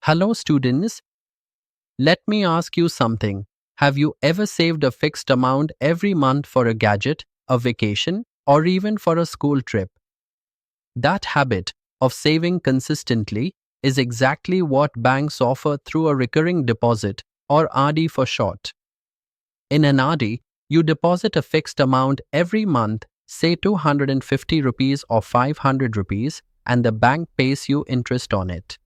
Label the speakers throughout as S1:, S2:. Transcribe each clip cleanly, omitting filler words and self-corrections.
S1: Hello, students. Let me ask you something. Have you ever saved a fixed amount every month for a gadget, a vacation, or even for a school trip? That habit of saving consistently is exactly what banks offer through a recurring deposit, or RD for short. In an RD, you deposit a fixed amount every month, say 250 rupees or 500 rupees, and the bank pays you interest on it.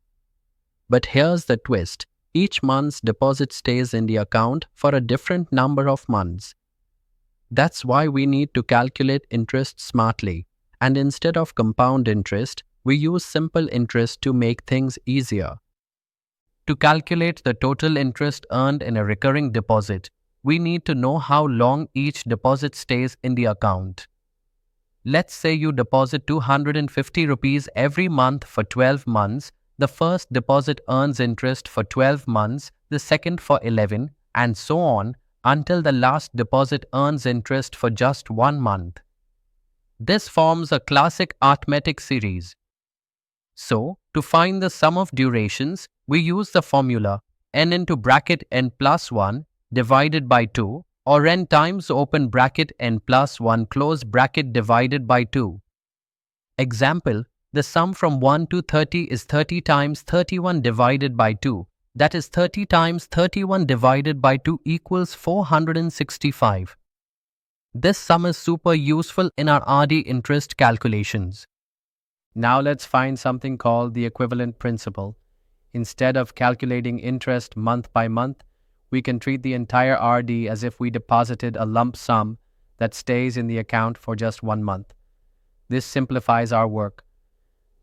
S1: But here's the twist. Each month's deposit stays in the account for a different number of months. That's why we need to calculate interest smartly. And instead of compound interest, we use simple interest to make things easier. To calculate the total interest earned in a recurring deposit, we need to know how long each deposit stays in the account. Let's say you deposit 250 rupees every month for 12 months. The first deposit earns interest for 12 months, the second for 11, and so on until the last deposit earns interest for just 1 month. This forms a classic arithmetic series. So, to find the sum of durations, we use the formula n into bracket n plus 1 divided by 2, or n times open bracket n plus 1 close bracket divided by 2. Example, the sum from 1 to 30 is 30 times 31 divided by 2. That is 30 times 31 divided by 2 equals 465. This sum is super useful in our RD interest calculations. Now let's find something called the equivalent principle. Instead of calculating interest month by month, we can treat the entire RD as if we deposited a lump sum that stays in the account for just 1 month. This simplifies our work.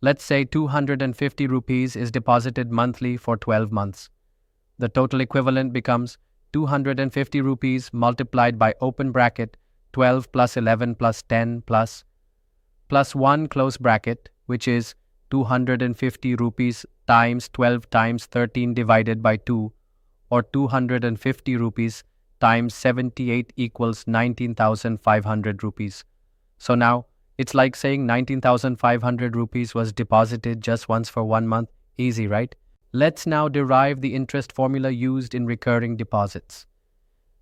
S1: Let's say 250 rupees is deposited monthly for 12 months. The total equivalent becomes 250 rupees multiplied by open bracket 12 plus 11 plus 10 plus 1 close bracket, which is 250 rupees times 12 times 13 divided by 2, or 250 rupees times 78 equals 19,500 rupees. So now, it's like saying 19,500 rupees was deposited just once for 1 month. Easy, right? Let's now derive the interest formula used in recurring deposits.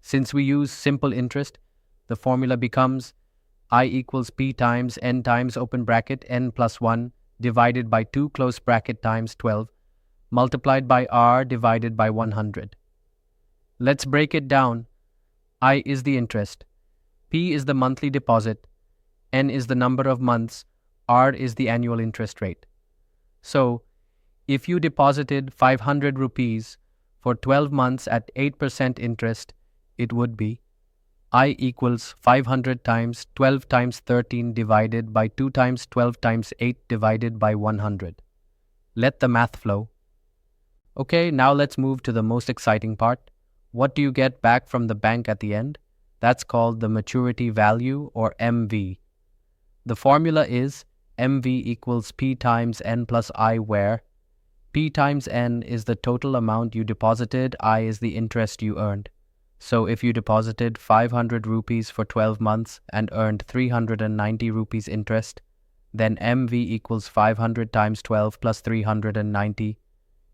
S1: Since we use simple interest, the formula becomes I equals P times N times open bracket N plus 1 divided by 2 close bracket times 12 multiplied by R divided by 100. Let's break it down. I is the interest, P is the monthly deposit, N is the number of months, R is the annual interest rate. So, if you deposited 500 rupees for 12 months at 8% interest, it would be I equals 500 times 12 times 13 divided by 2 times 12 times 8 divided by 100. Let the math flow. Okay, now let's move to the most exciting part. What do you get back from the bank at the end? That's called the maturity value, or MV. The formula is MV equals P times N plus I, where P times N is the total amount you deposited, I is the interest you earned. So if you deposited 500 rupees for 12 months and earned 390 rupees interest, then MV equals 500 times 12 plus 390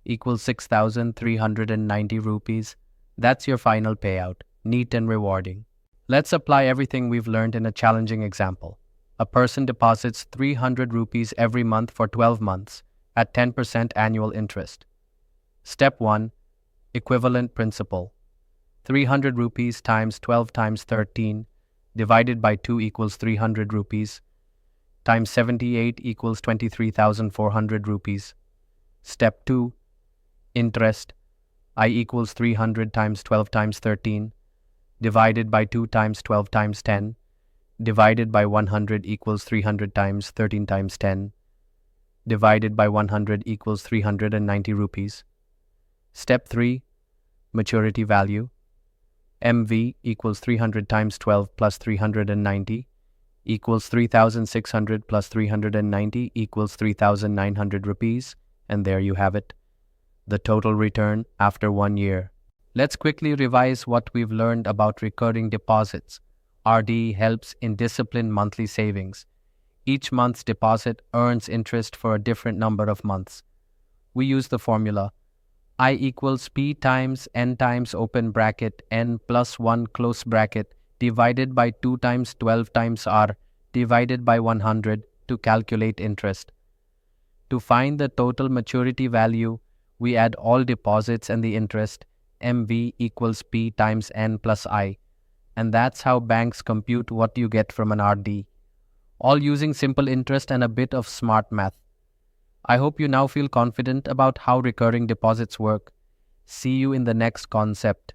S1: equals 6,390 rupees. That's your final payout, neat and rewarding. Let's apply everything we've learned in a challenging example. A person deposits 300 rupees every month for 12 months at 10% annual interest. Step 1. Equivalent principle. 300 rupees times 12 times 13 divided by 2 equals 300 rupees times 78 equals 23,400 rupees. Step 2. Interest. I equals 300 times 12 times 13 divided by 2 times 12 times 10 divided by 100 equals 300 times 13 times 10 divided by 100 equals 390 rupees. Step 3. Maturity value. MV equals 300 times 12 plus 390 equals 3,600 plus 390 equals 3,900 rupees, and there you have it, the total return after 1 year. Let's quickly revise what we've learned about recurring deposits. RD helps in disciplined monthly savings. Each month's deposit earns interest for a different number of months. We use the formula I equals P times N times open bracket N plus 1 close bracket divided by 2 times 12 times R divided by 100 to calculate interest. To find the total maturity value, we add all deposits and the interest. MV equals P times N plus I. And that's how banks compute what you get from an RD. All using simple interest and a bit of smart math. I hope you now feel confident about how recurring deposits work. See you in the next concept.